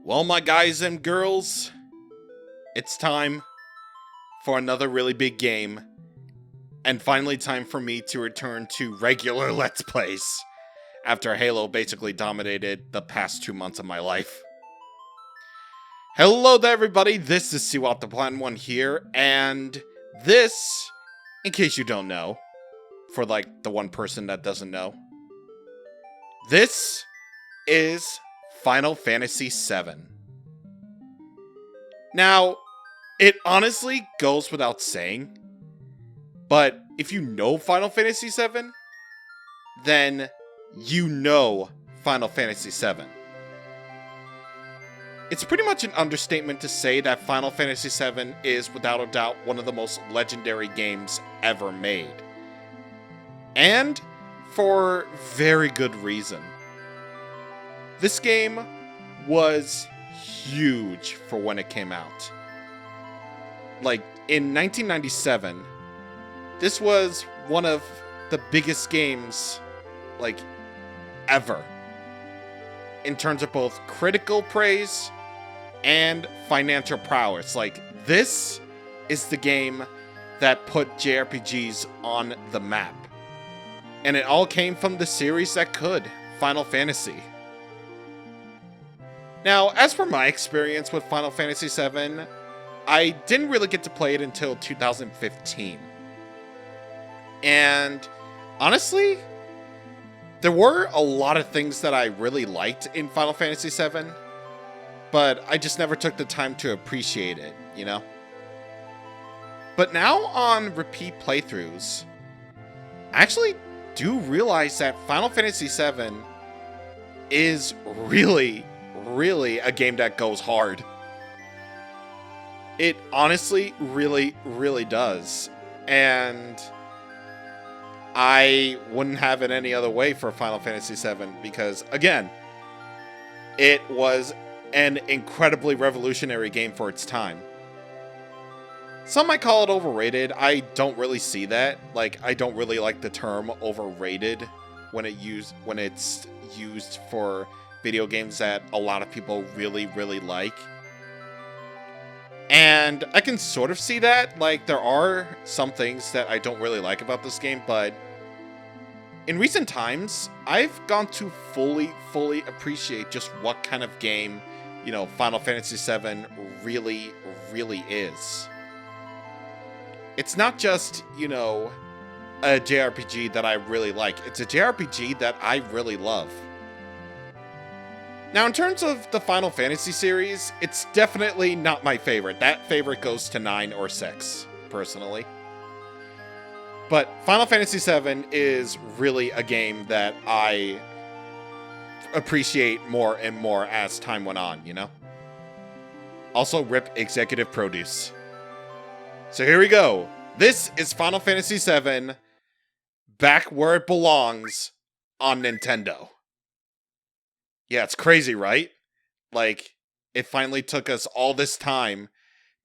Well, my guys and girls, it's time for another really big game, and finally time for me to return to regular Let's Plays, after Halo basically dominated the past 2 months of my life. Hello there everybody, this is CwapPlatinum here, and this, in case you don't know, for like the one person that doesn't know, this is Final Fantasy VII. Now, it honestly goes without saying, but if you know Final Fantasy VII, then you know Final Fantasy VII. It's pretty much an understatement to say that Final Fantasy VII is without a doubt one of the most legendary games ever made. And for very good reason. This game was huge for when it came out. Like, in 1997, this was one of the biggest games, like, ever. In terms of both critical praise and financial prowess. Like, this is the game that put JRPGs on the map. And it all came from the series that could, Final Fantasy. Now, as for my experience with Final Fantasy VII, I didn't really get to play it until 2015. And honestly, there were a lot of things that I really liked in Final Fantasy VII, but I just never took the time to appreciate it, you know? But now on repeat playthroughs, I actually do realize that Final Fantasy VII is really a game that goes hard. It honestly really does. And I wouldn't have it any other way for Final Fantasy VII because, again, it was an incredibly revolutionary game for its time. Some might call it overrated. I don't really see that. Like, I don't really like the term overrated when it's used for video games that a lot of people really like. And I can sort of see that. Like, there are some things that I don't really like about this game, but in recent times, I've gone to fully appreciate just what kind of game, you know, Final Fantasy VII really is. It's not just, you know, a JRPG that I really like. It's a JRPG that I really love. Now, in terms of the Final Fantasy series, it's definitely not my favorite. That favorite goes to 9 or 6, personally. But Final Fantasy VII is really a game that I appreciate more and more as time went on, you know? Also, rip executive produce. So here we go. This is Final Fantasy VII, back where it belongs, on Nintendo. Yeah, it's crazy, right? Like, it finally took us all this time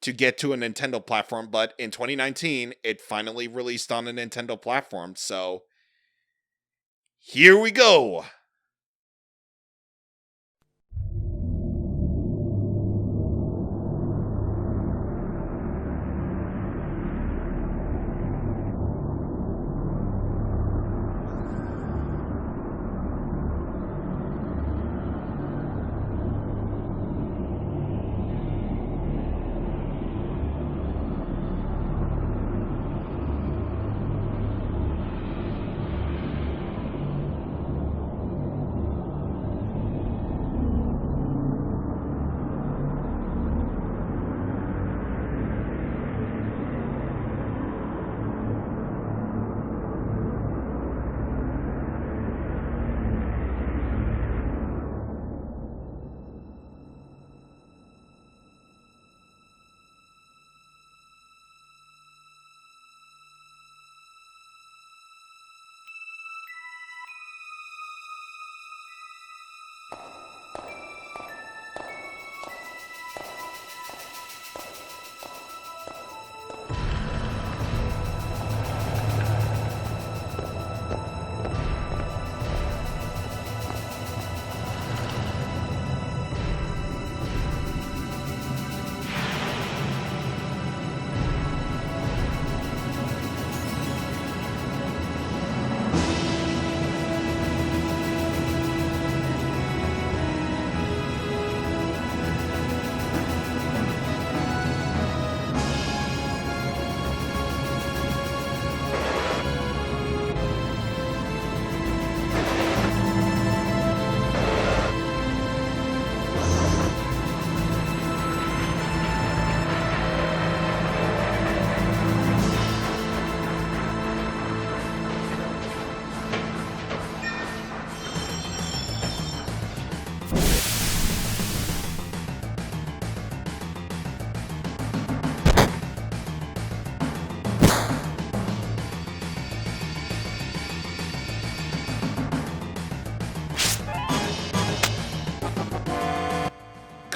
to get to a Nintendo platform, but in 2019, it finally released on a Nintendo platform, so here we go!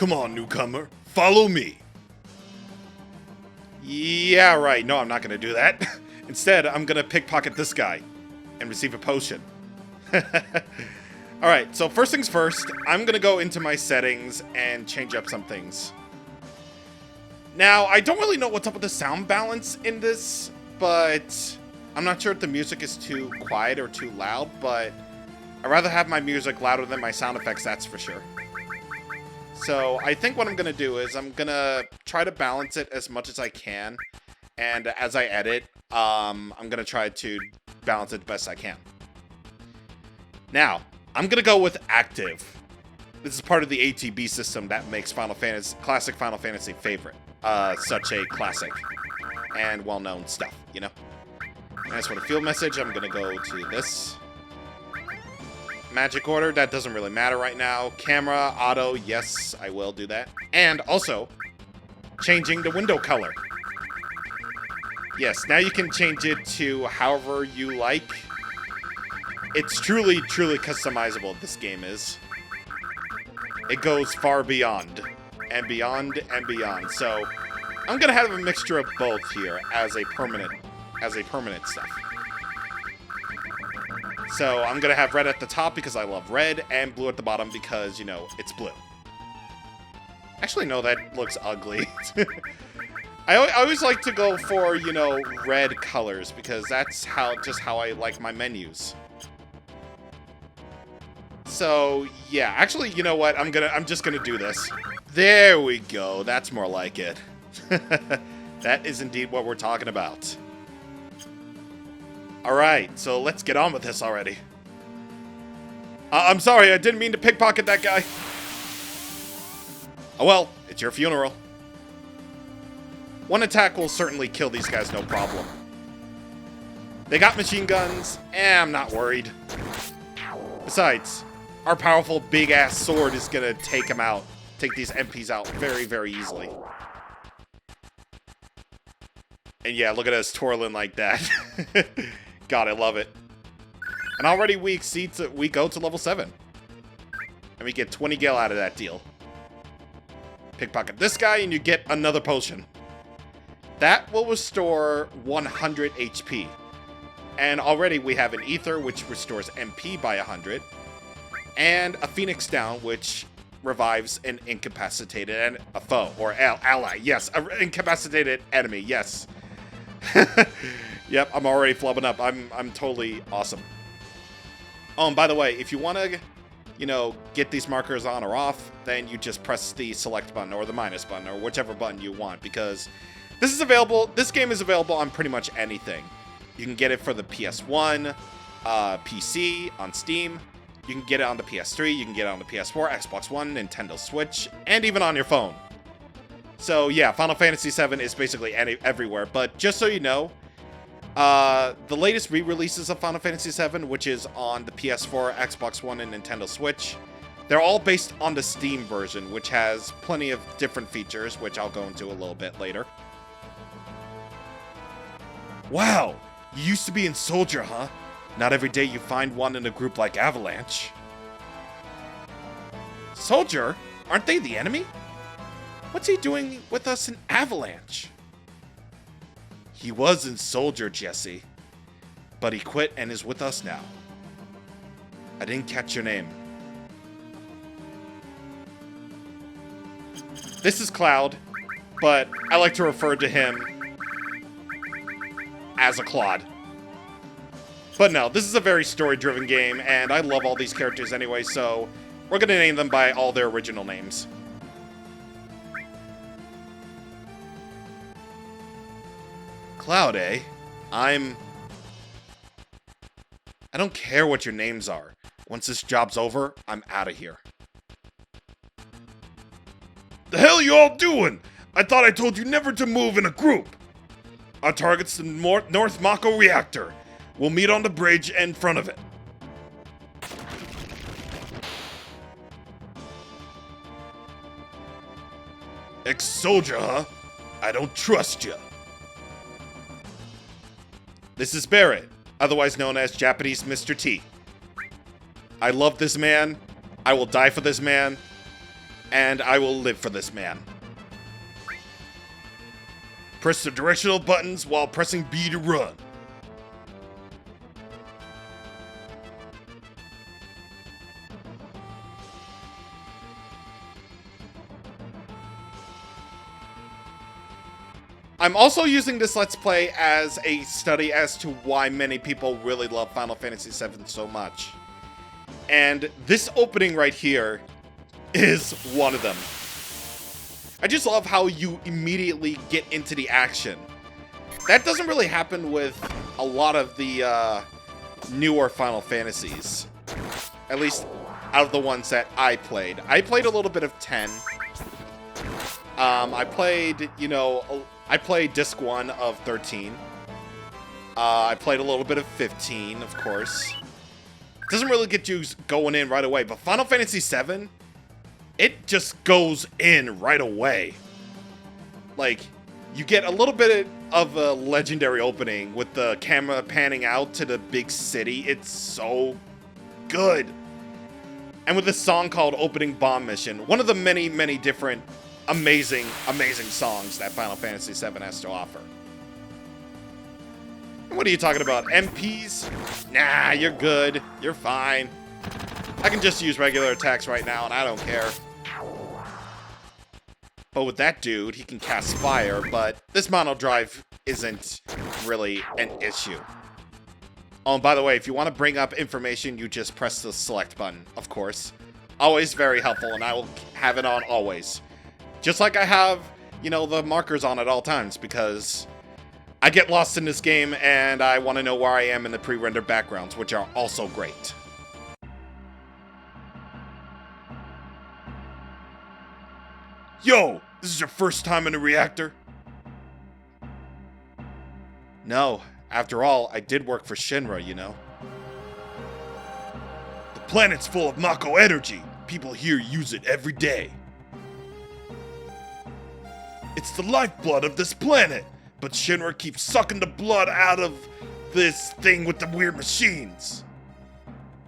Come on, newcomer. Follow me. Yeah, right. No, I'm not going to do that. Instead, I'm going to pickpocket this guy and receive a potion. Alright, so first things first, I'm going to go into my settings and change up some things. Now, I don't really know what's up with the sound balance in this, but I'm not sure if the music is too quiet or too loud, but I'd rather have my music louder than my sound effects, that's for sure. So I think what I'm going to do is I'm going to try to balance it as much as I can, and as I edit, I'm going to try to balance it the best I can. Now, I'm going to go with active. This is part of the ATB system that makes classic Final Fantasy favorite. Such a classic and well-known stuff, you know? And as for the field message, I'm going to go to this. Magic order, that doesn't really matter right now. Camera, auto, yes, I will do that. And also, changing the window color. Yes, now you can change it to however you like. It's truly, truly customizable, this game is. It goes far beyond. And beyond and beyond. So, I'm gonna have a mixture of both here as a permanent stuff. So, I'm gonna have red at the top because I love red, and blue at the bottom because, you know, it's blue. Actually, no, that looks ugly. I always like to go for, you know, red colors because that's just how I like my menus. So, yeah, actually, you know what? I'm just gonna do this. There we go. That's more like it. That is indeed what we're talking about. Alright, so let's get on with this already. I'm sorry, I didn't mean to pickpocket that guy. Oh well, it's your funeral. One attack will certainly kill these guys, no problem. They got machine guns, and I'm not worried. Besides, our powerful big-ass sword is gonna take them out. Take these MPs out very, very easily. And yeah, look at us twirling like that. God, I love it. And already we go to level 7. And we get 20 gil out of that deal. Pickpocket this guy and you get another potion. That will restore 100 HP. And already we have an ether, which restores MP by 100. And a Phoenix Down, which revives an incapacitated a foe or ally. Yes, an incapacitated enemy. Yes. Yep, I'm already flubbing up. I'm totally awesome. Oh, and by the way, if you want to, you know, get these markers on or off, then you just press the select button or the minus button or whichever button you want, because this game is available on pretty much anything. You can get it for the PS1, PC, on Steam. You can get it on the PS3, you can get it on the PS4, Xbox One, Nintendo Switch, and even on your phone. So yeah, Final Fantasy VII is basically everywhere, but just so you know, the latest re-releases of Final Fantasy VII, which is on the PS4, Xbox One, and Nintendo Switch, they're all based on the Steam version, which has plenty of different features, which I'll go into a little bit later. Wow, you used to be in Soldier, huh? Not every day you find one in a group like Avalanche. Soldier? Aren't they the enemy? What's he doing with us in Avalanche? He was in Soldier, Jesse. But he quit and is with us now. I didn't catch your name. This is Cloud, but I like to refer to him as a Claude. But no, this is a very story-driven game, and I love all these characters anyway, so we're gonna name them by all their original names. Cloud, eh? I don't care what your names are. Once this job's over, I'm out of here. The hell you all doing? I thought I told you never to move in a group. Our target's the North Mako reactor. We'll meet on the bridge in front of it. Ex-soldier, huh? I don't trust you. This is Barrett, otherwise known as Japanese Mr. T. I love this man. I will die for this man. and I will live for this man. Press the directional buttons while pressing B to run. I'm also using this Let's Play as a study as to why many people really love Final Fantasy VII so much. And this opening right here is one of them. I just love how you immediately get into the action. That doesn't really happen with a lot of the newer Final Fantasies. At least out of the ones that I played. I played a little bit of 10. I played, I played Disc 1 of 13. I played a little bit of 15, of course. Doesn't really get you going in right away, but Final Fantasy VII, it just goes in right away. Like, you get a little bit of a legendary opening with the camera panning out to the big city. It's so good. And with this song called Opening Bomb Mission, one of the many, many different amazing, amazing songs that Final Fantasy VII has to offer. What are you talking about? MPs? Nah, you're good. You're fine. I can just use regular attacks right now, and I don't care. But with that dude, he can cast fire, but this mono drive isn't really an issue. Oh, and by the way, if you want to bring up information, you just press the select button, of course. Always very helpful, and I will have it on always. Just like I have, the markers on at all times, because I get lost in this game, and I want to know where I am in the pre-rendered backgrounds, which are also great. Yo, this is your first time in a reactor? No, after all, I did work for Shinra, The planet's full of Mako energy. People here use it every day. It's the lifeblood of this planet, but Shinra keeps sucking the blood out of this thing with the weird machines.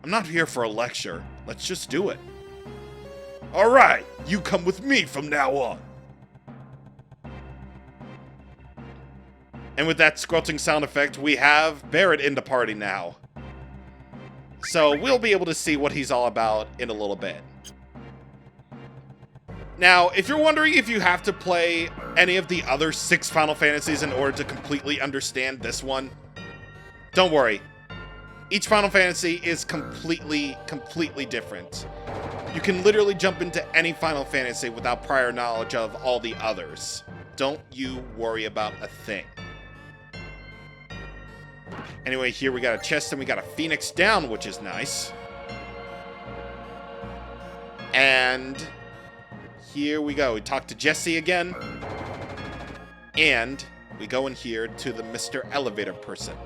I'm not here for a lecture. Let's just do it. Alright, you come with me from now on. And with that squelching sound effect, we have Barrett in the party now. So we'll be able to see what he's all about in a little bit. Now, if you're wondering if you have to play any of the other 6 Final Fantasies in order to completely understand this one, don't worry. Each Final Fantasy is completely different. You can literally jump into any Final Fantasy without prior knowledge of all the others. Don't you worry about a thing. Anyway, here we got a chest and we got a Phoenix down, which is nice. And here we go. We talk to Jesse again. And we go in here to the Mr. Elevator person.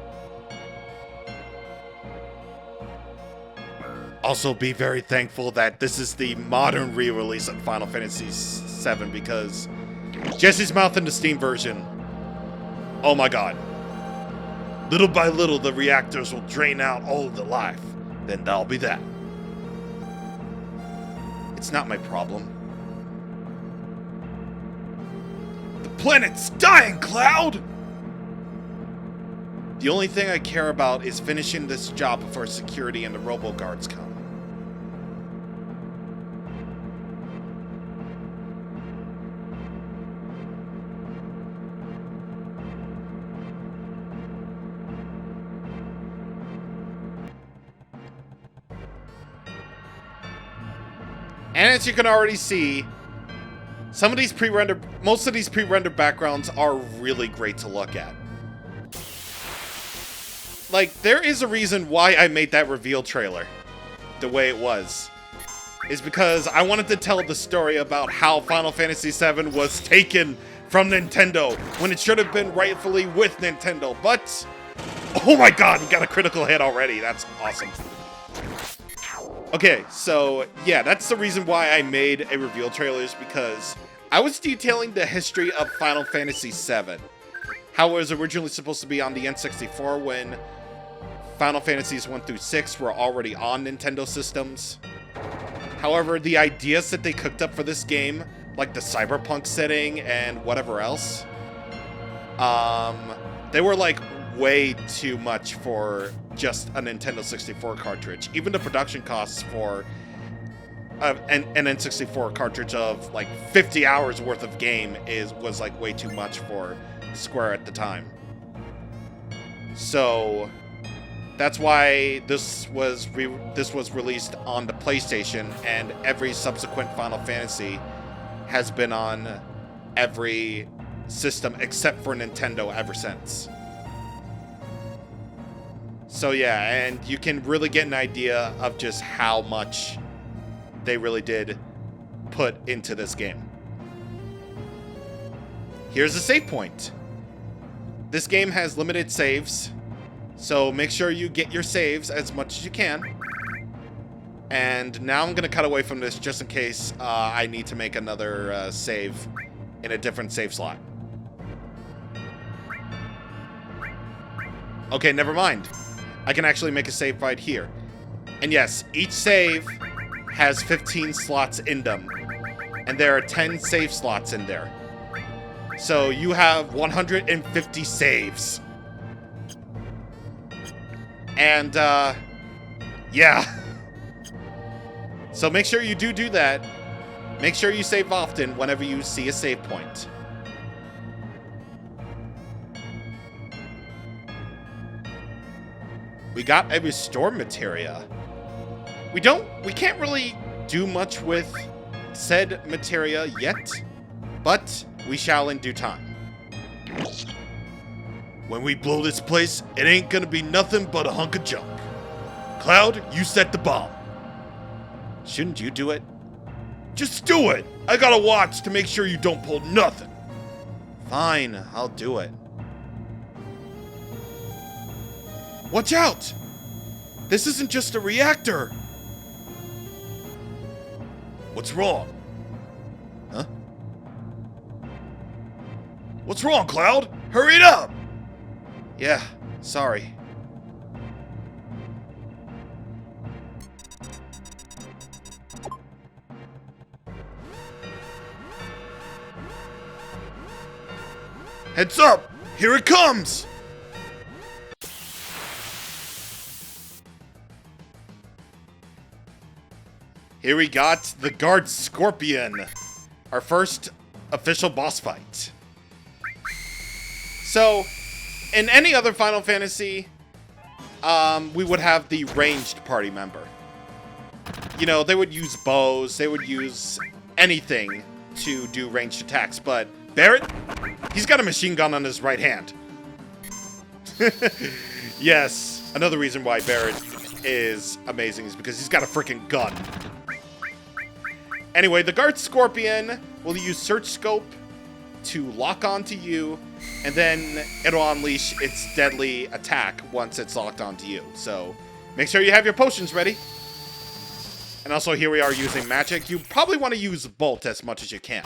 Also, be very thankful that this is the modern re-release of Final Fantasy VII, because Jesse's Mouth in the Steam version, oh my god. Little by little, the reactors will drain out all of the life. Then that'll be that. It's not my problem. The planet's dying, Cloud! The only thing I care about is finishing this job before security and the robo-guards come. And as you can already see, most of these pre-rendered backgrounds are really great to look at. Like, there is a reason why I made that reveal trailer the way it was. Is because I wanted to tell the story about how Final Fantasy VII was taken from Nintendo when it should have been rightfully with Nintendo. But, oh my god, we got a critical hit already. That's awesome. Okay, so yeah, that's the reason why I made a reveal trailer, is because I was detailing the history of Final Fantasy VII. How it was originally supposed to be on the N64 when Final Fantasies 1 through 6 were already on Nintendo systems. However, the ideas that they cooked up for this game, like the cyberpunk setting and whatever else, they were like way too much for just a Nintendo 64 cartridge. Even the production costs for an N64 cartridge of like 50 hours worth of game was like way too much for Square at the time. So that's why this was released on the PlayStation, and every subsequent Final Fantasy has been on every system except for Nintendo ever since. So yeah, and you can really get an idea of just how much they really did put into this game. Here's a save point. This game has limited saves, so make sure you get your saves as much as you can. And now I'm going to cut away from this just in case I need to make another save in a different save slot. Okay, never mind. I can actually make a save right here. And yes, each save has 15 slots in them, and there are 10 save slots in there. So you have 150 saves. And, yeah. So make sure you do that. Make sure you save often whenever you see a save point. We got a restore materia. We can't really do much with said materia yet, but we shall in due time. When we blow this place, it ain't gonna be nothing but a hunk of junk. Cloud, you set the bomb. Shouldn't you do it? Just do it! I gotta watch to make sure you don't pull nothing. Fine, I'll do it. Watch out! This isn't just a reactor! What's wrong? Huh? What's wrong, Cloud? Hurry it up! Yeah, sorry. Heads up! Here it comes! Here we got the Guard Scorpion, our first official boss fight. So, in any other Final Fantasy, we would have the ranged party member. You know, they would use bows, they would use anything to do ranged attacks, but Barrett, he's got a machine gun on his right hand. Yes, another reason why Barrett is amazing is because he's got a freaking gun. Anyway, the Guard Scorpion will use Search Scope to lock onto you, and then it'll unleash its deadly attack once it's locked onto you. So make sure you have your potions ready. And also here we are using magic. You probably want to use Bolt as much as you can,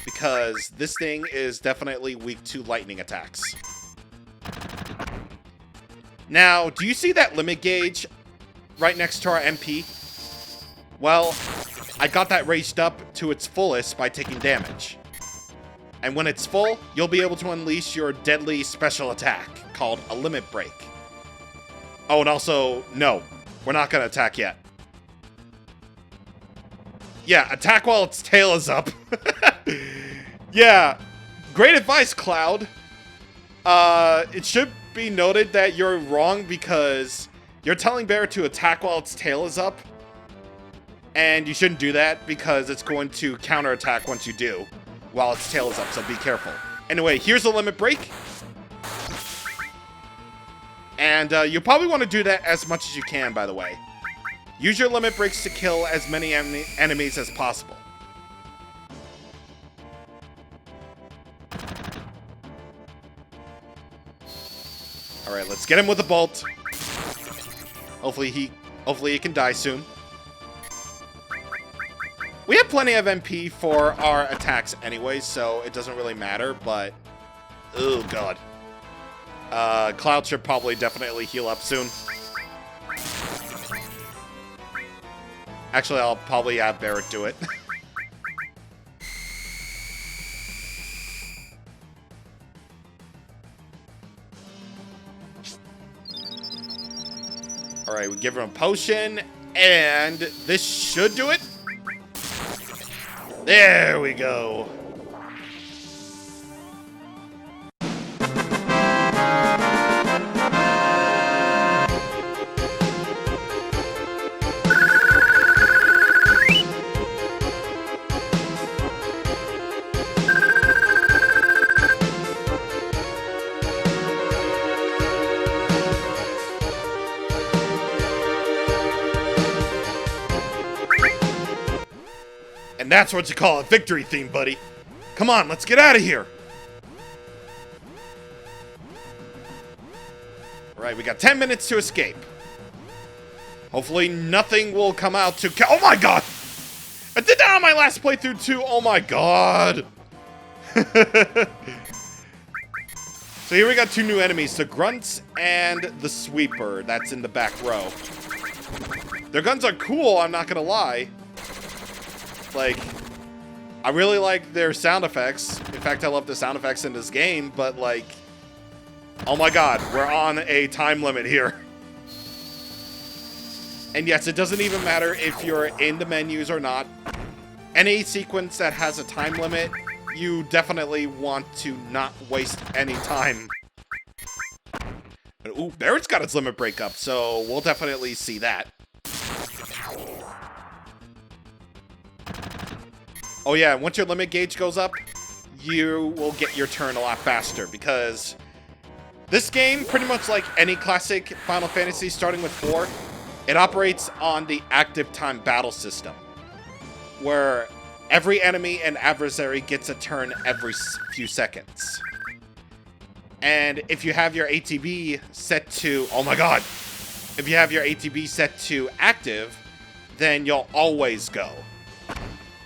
because this thing is definitely weak to lightning attacks. Now, do you see that limit gauge right next to our MP? Well, I got that raised up to its fullest by taking damage. And when it's full, you'll be able to unleash your deadly special attack, called a Limit Break. Oh, and also, no, we're not going to attack yet. Yeah, attack while its tail is up. Yeah, great advice, Cloud. It should be noted that you're wrong, because you're telling Bear to attack while its tail is up. And you shouldn't do that, because it's going to counterattack once you do, while its tail is up, so be careful. Anyway, here's the Limit Break. And you'll probably want to do that as much as you can, by the way. Use your Limit Breaks to kill as many enemies as possible. Alright, let's get him with a bolt. Hopefully he can die soon. We have plenty of MP for our attacks anyway, so it doesn't really matter, but... Oh, God. Cloud should probably definitely heal up soon. Actually, I'll probably have Barrett do it. Alright, we give him a potion, and this should do it. There we go. And that's what you call a victory theme, buddy. Come on, let's get out of here. Alright, we got 10 minutes to escape. Hopefully nothing will come out to... Oh my god! I did that on my last playthrough too. Oh my god. So here we got two new enemies, the Grunts and the Sweeper that's in the back row. Their guns are cool, I'm not gonna lie. Like, I really like their sound effects. In fact, I love the sound effects in this game, but like, oh my god, we're on a time limit here. And yes, it doesn't even matter if you're in the menus or not. Any sequence that has a time limit, you definitely want to not waste any time. Ooh, Barrett's got its limit break up, so we'll definitely see that. Oh yeah, once your limit gauge goes up, you will get your turn a lot faster, because this game, pretty much like any classic Final Fantasy starting with 4, it operates on the active time battle system, where every enemy and adversary gets a turn every few seconds. And if you have your ATB set to, oh my god, if you have your ATB set to active, then you'll always go.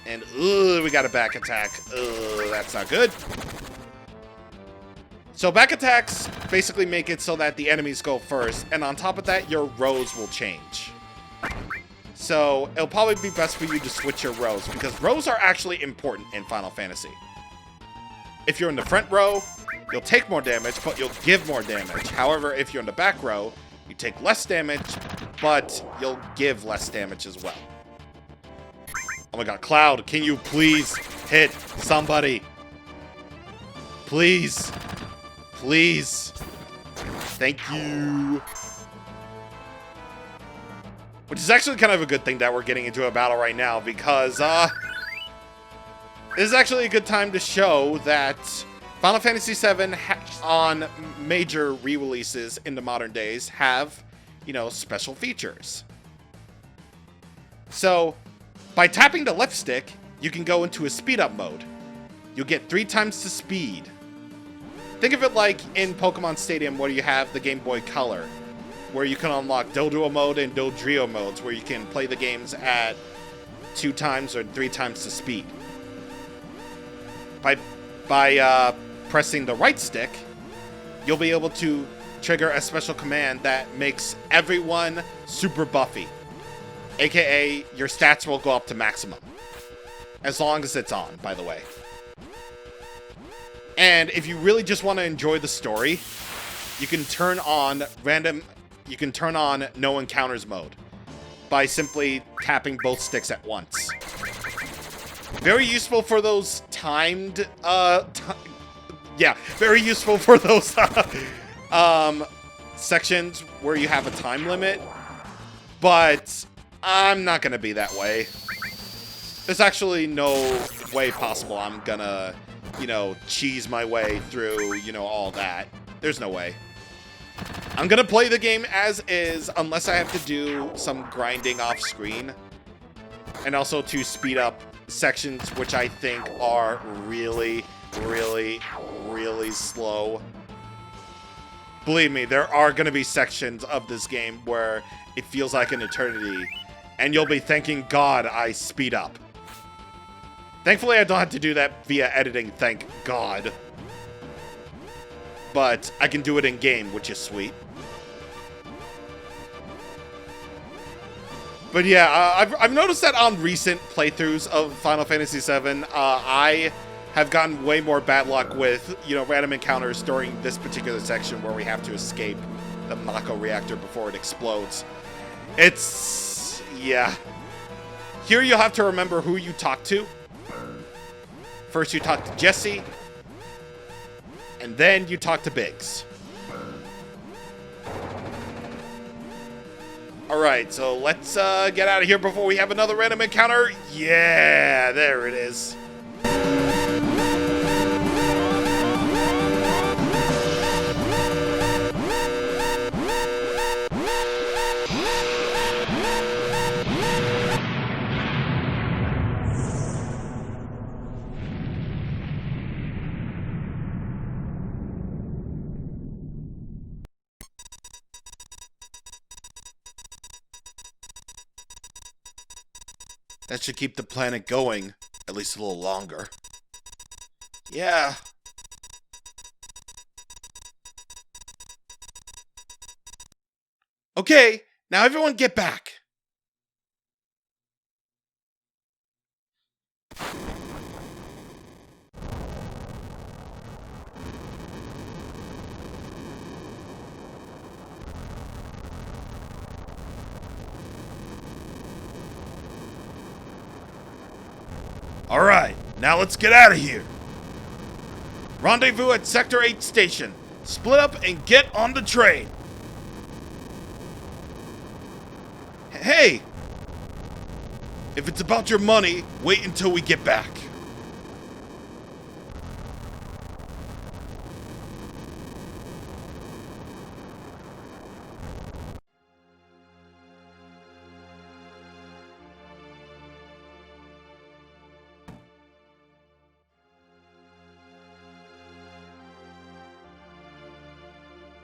And, ooh, we got a back attack. Ooh, that's not good. So back attacks basically make it so that the enemies go first, and on top of that, your rows will change. So it'll probably be best for you to switch your rows, because rows are actually important in Final Fantasy. If you're in the front row, you'll take more damage, but you'll give more damage. However, if you're in the back row, you take less damage, but you'll give less damage as well. Oh my god, Cloud, can you please hit somebody? Please. Please. Thank you. Which is actually kind of a good thing that we're getting into a battle right now, because, this is actually a good time to show that Final Fantasy VII on major re-releases in the modern days have, you know, special features. So, by tapping the left stick, you can go into a speed-up mode. You'll get 3 times the speed. Think of it like in Pokemon Stadium, where you have the Game Boy Color, where you can unlock Doduo mode and Dodrio modes, where you can play the games at 2 times or 3 times the speed. By pressing the right stick, you'll be able to trigger a special command that makes everyone super buffy. AKA, your stats will go up to maximum. As long as it's on, by the way. And if you really just want to enjoy the story, you can turn on no encounters mode by simply tapping both sticks at once. Very useful for those timed, very useful for those sections where you have a time limit, but I'm not gonna be that way. There's actually no way possible I'm gonna, you know, cheese my way through, you know, all that. There's no way. I'm gonna play the game as is, unless I have to do some grinding off screen. And also to speed up sections which I think are really, really, really slow. Believe me, there are gonna be sections of this game where it feels like an eternity, and you'll be thanking God I speed up. Thankfully, I don't have to do that via editing, thank God. But I can do it in-game, which is sweet. But yeah, I've noticed that on recent playthroughs of Final Fantasy VII, I have gotten way more bad luck with, you know, random encounters during this particular section where we have to escape the Mako reactor before it explodes. It's... yeah. Here you'll have to remember who you talk to. First you talk to Jesse, and then you talk to Biggs. Alright, so let's get out of here before we have another random encounter. Yeah, there it is. That should keep the planet going, at least a little longer. Yeah. Okay, now everyone get back. Alright, now let's get out of here. Rendezvous at Sector 8 station. Split up and get on the train. Hey! If it's about your money, wait until we get back.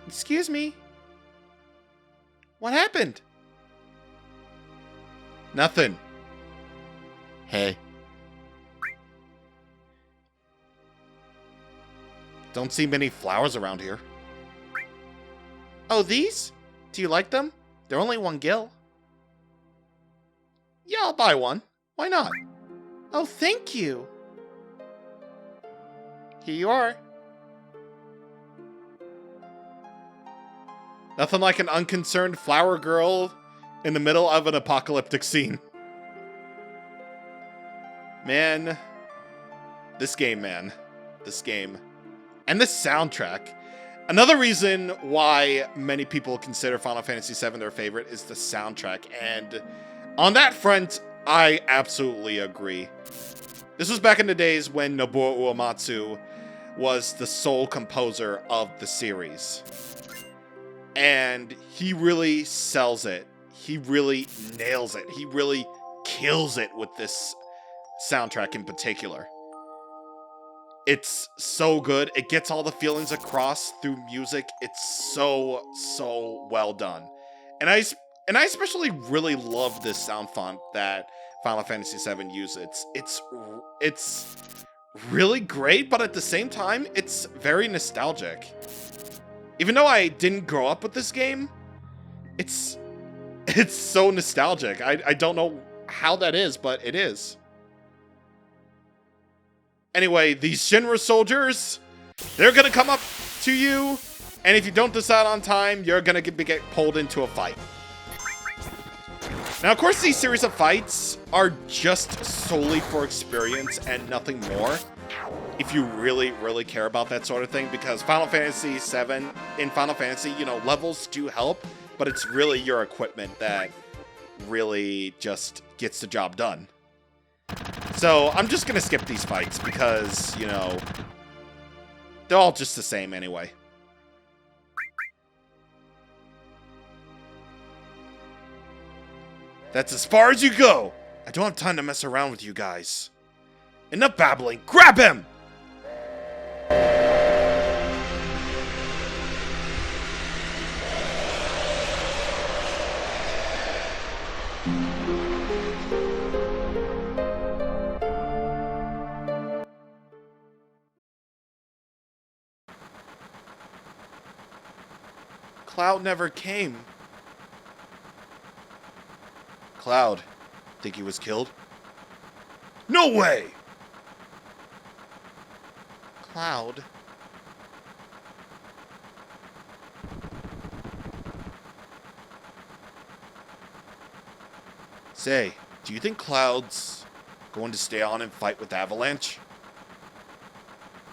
Excuse me? What happened? Nothing. Hey. Don't see many flowers around here. Oh, these? Do you like them? They're only 1 gil. Yeah, I'll buy one. Why not? Oh, thank you. Here you are. Nothing like an unconcerned flower girl in the middle of an apocalyptic scene. Man. This game, man. This game. And this soundtrack. Another reason why many people consider Final Fantasy VII their favorite is the soundtrack. And on that front, I absolutely agree. This was back in the days when Nobuo Uematsu was the sole composer of the series. And he really sells it. He really nails it. He really kills it with this soundtrack in particular. It's so good. It gets all the feelings across through music. It's so well done. And I especially really love this sound font that Final Fantasy VII uses. It's really great, but at the same time, it's very nostalgic. Even though I didn't grow up with this game, it's so nostalgic. I don't know how that is, but it is. Anyway, these Shinra soldiers, they're gonna come up to you, and if you don't decide on time, you're gonna get pulled into a fight. Now, of course, these series of fights are just solely for experience and nothing more. If you really, really care about that sort of thing, because Final Fantasy VII, in Final Fantasy, you know, levels do help, but it's really your equipment that really just gets the job done. So, I'm just gonna skip these fights because, you know, they're all just the same anyway. That's as far as you go! I don't have time to mess around with you guys. Enough babbling! Grab him! Cloud never came. Cloud, think he was killed? No way! Cloud? Say, do you think Cloud's going to stay on and fight with Avalanche?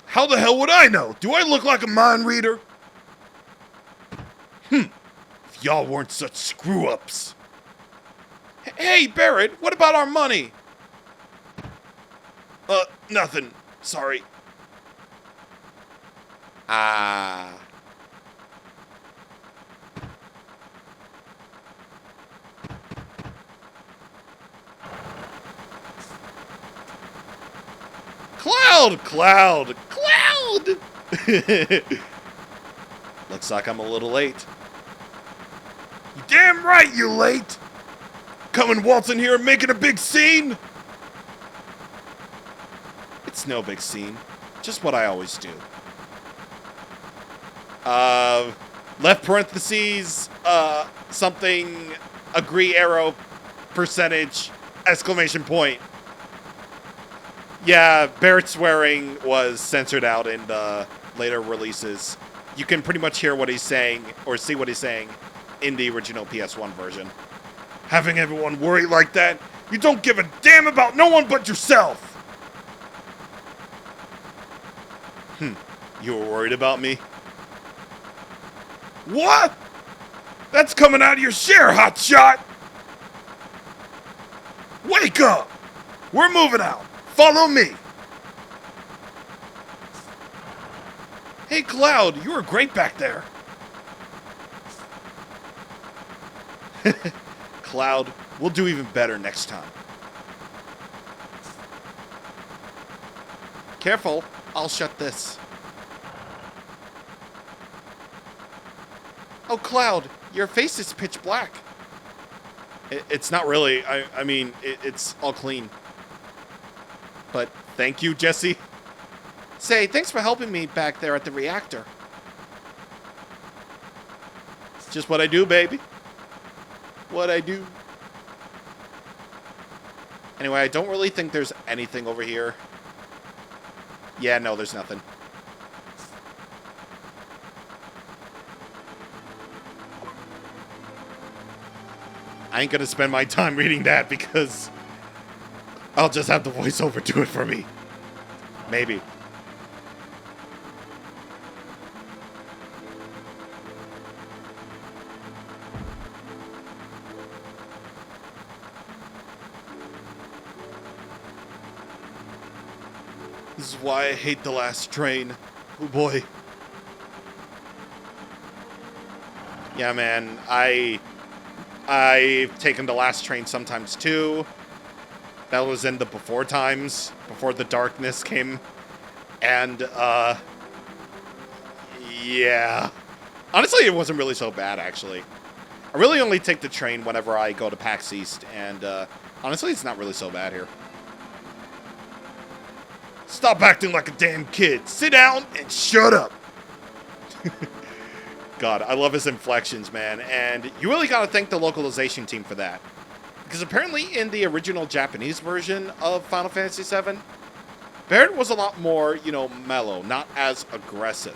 How the hell would I know? Do I look like a mind reader? If y'all weren't such screw-ups. Hey, Barrett, what about our money? Nothing. Sorry. Ah. Cloud! Looks like I'm a little late. You damn right you late! Coming waltzing here and making a big scene? It's no big scene. Just what I always do. Left parentheses, something, agree arrow, percentage, exclamation point. Yeah, Barrett swearing was censored out in the later releases. You can pretty much hear what he's saying, or see what he's saying, in the original PS1 version. Having everyone worry like that, you don't give a damn about no one but yourself! You were worried about me? What? That's coming out of your share, hotshot! Wake up! We're moving out! Follow me! Hey, Cloud, you were great back there. Cloud, we'll do even better next time. Careful, I'll shut this. Oh, Cloud, your face is pitch black. It's not really. I mean, it's all clean. But thank you, Jesse. Say, thanks for helping me back there at the reactor. It's just what I do, baby. What I do. Anyway, I don't really think there's anything over here. Yeah, no, there's nothing. I ain't gonna spend my time reading that because I'll just have the voiceover do it for me. Maybe. This is why I hate the last train. Oh boy. Yeah, man, I've taken the last train sometimes too. That was in the before times, before the darkness came. And, yeah. Honestly, it wasn't really so bad, actually. I really only take the train whenever I go to PAX East, and, honestly, it's not really so bad here. Stop acting like a damn kid. Sit down and shut up. God, I love his inflections, man. And you really gotta thank the localization team for that. Because apparently in the original Japanese version of Final Fantasy VII, Barrett was a lot more, mellow, not as aggressive.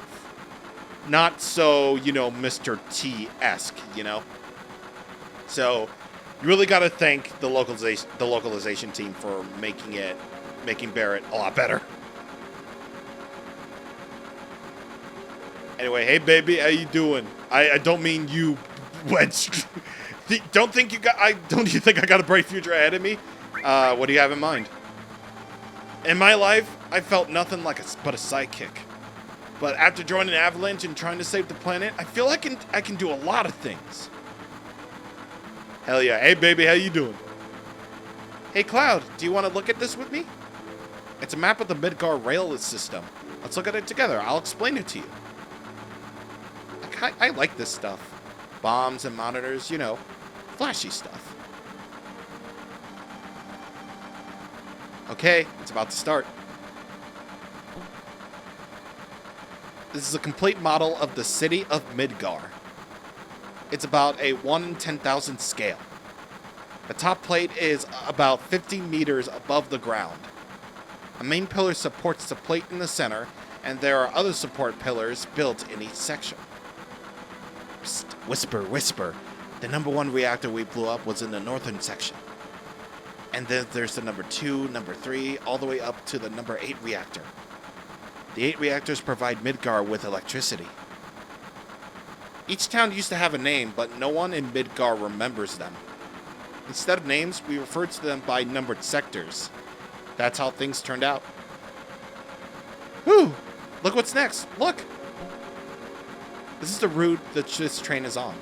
Not so, Mr. T-esque, So, you really gotta thank the localization team for making Barrett a lot better. Anyway, hey baby, how you doing? I don't mean you, wench. Don't you think I got a bright future ahead of me? What do you have in mind? In my life, I felt nothing but a sidekick. But after joining Avalanche and trying to save the planet, I feel I can do a lot of things. Hell yeah. Hey baby, how you doing? Hey Cloud, do you want to look at this with me? It's a map of the Midgar rail system. Let's look at it together. I'll explain it to you. I like this stuff. Bombs and monitors, flashy stuff. Okay, it's about to start. This is a complete model of the city of Midgar. It's about a 1 in 10,000 scale. The top plate is about 50 meters above the ground. A main pillar supports the plate in the center, and there are other support pillars built in each section. Psst, whisper, whisper. The number 1 reactor we blew up was in the northern section. And then there's the number 2, number 3, all the way up to the number 8 reactor. The 8 reactors provide Midgar with electricity. Each town used to have a name, but no one in Midgar remembers them. Instead of names, we refer to them by numbered sectors. That's how things turned out. Whew! Look what's next! Look! This is the route that this train is on.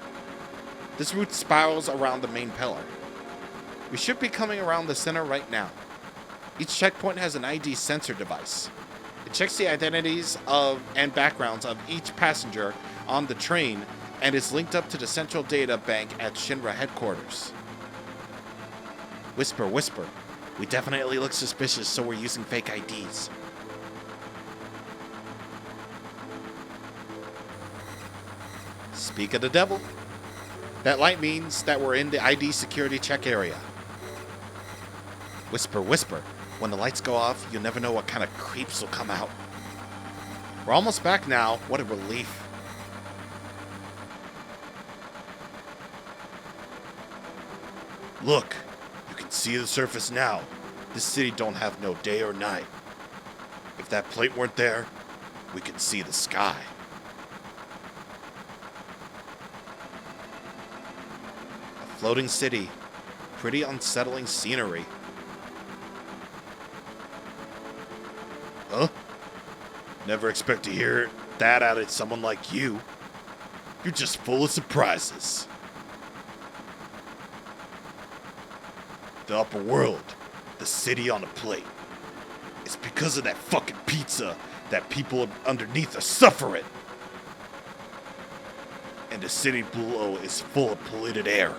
This route spirals around the main pillar. We should be coming around the center right now. Each checkpoint has an ID sensor device. It checks the identities of and backgrounds of each passenger on the train and is linked up to the central data bank at Shinra headquarters. Whisper, whisper. We definitely look suspicious, so we're using fake IDs. Speak of the devil. That light means that we're in the ID security check area. Whisper, whisper. When the lights go off, you'll never know what kind of creeps will come out. We're almost back now. What a relief. Look, you can see the surface now. This city don't have no day or night. If that plate weren't there, we could see the sky. A floating city. Pretty unsettling scenery. Huh? Never expect to hear that out of someone like you. You're just full of surprises. The upper world, the city on a plate. It's because of that fucking pizza that people underneath are suffering. And the city below is full of polluted air.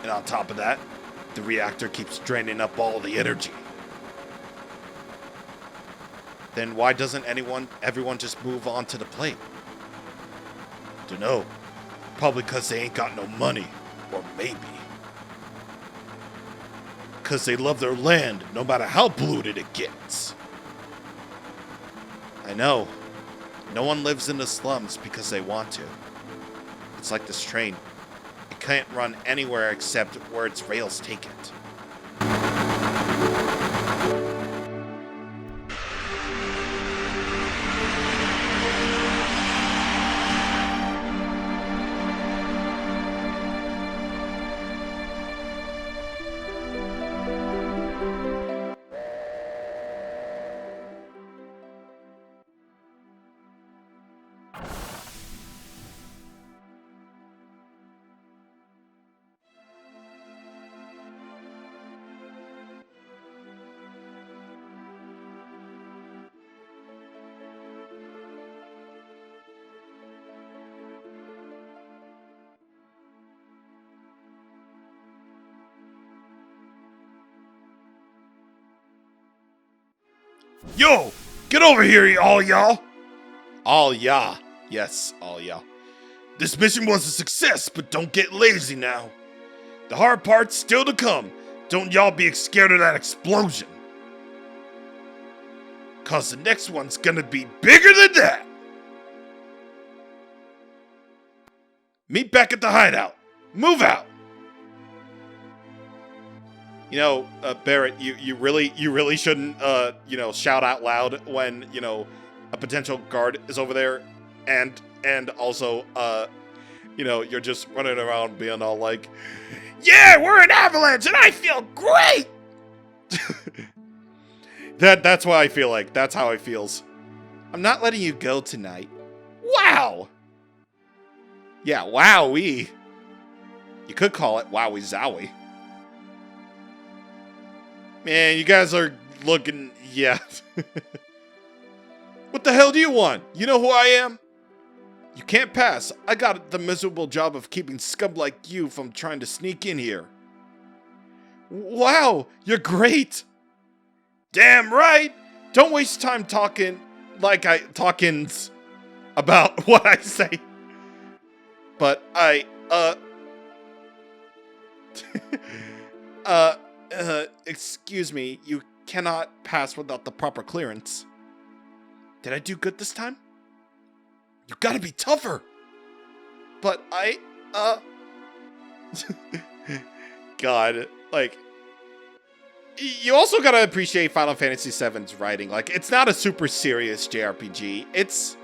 And on top of that, the reactor keeps draining up all the energy. Then why doesn't everyone just move on to the plate? Dunno. Probably because they ain't got no money. Or maybe because they love their land no matter how polluted it gets. I know. No one lives in the slums because they want to. It's like this train. It can't run anywhere except where its rails take it. Yo! Get over here, all y'all! All ya. Yes, all y'all. This mission was a success, but don't get lazy now. The hard part's still to come. Don't y'all be scared of that explosion. Cause the next one's gonna be bigger than that. Meet back at the hideout. Move out. You know, Barrett, you really shouldn't, shout out loud when, a potential guard is over there, and also, you're just running around being all like, yeah, we're an avalanche, and I feel great! That's what I feel like. That's how it feels. I'm not letting you go tonight. Wow! Yeah, wowee. You could call it wowie zowie. Man, you guys are looking... Yeah. What the hell do you want? You know who I am? You can't pass. I got the miserable job of keeping scum like you from trying to sneak in here. Wow, you're great. Damn right. Don't waste time talking about what I say. But Excuse me, you cannot pass without the proper clearance. Did I do good this time? You gotta be tougher! But God, like, you also gotta appreciate Final Fantasy VII's writing. Like, it's not a super serious JRPG. It's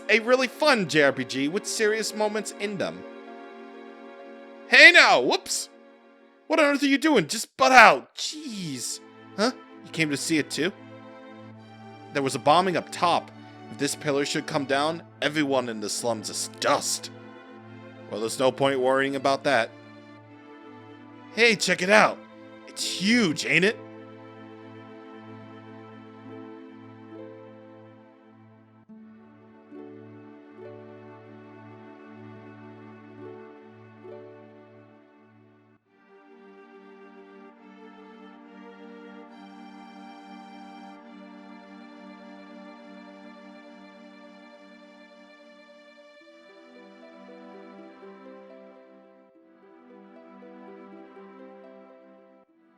a really fun JRPG with serious moments in them. Hey now, whoops! What on earth are you doing? Just butt out. Jeez. Huh? You came to see it too? There was a bombing up top. If this pillar should come down, everyone in the slums is dust. Well, there's no point worrying about that. Hey, check it out. It's huge, ain't it?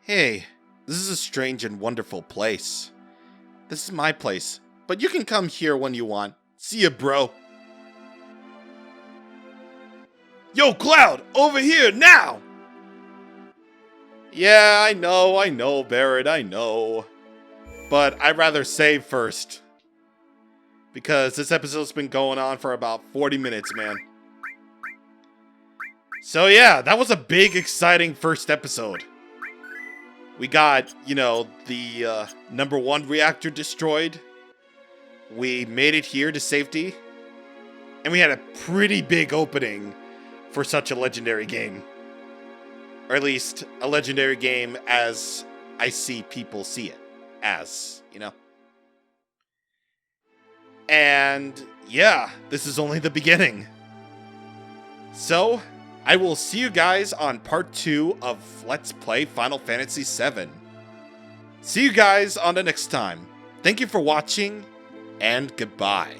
Hey, this is a strange and wonderful place. This is my place, but you can come here when you want. See ya, bro. Yo, Cloud, over here now! Yeah, I know, Barrett, I know. But I'd rather save first. Because this episode's been going on for about 40 minutes, man. So yeah, that was a big, exciting first episode. We got, you know, the number 1 reactor destroyed. We made it here to safety. And we had a pretty big opening for such a legendary game. Or at least a legendary game as I see people see it as, you know. And yeah, this is only the beginning. So, I will see you guys on part 2 of Let's Play Final Fantasy VII. See you guys on the next time. Thank you for watching, and goodbye.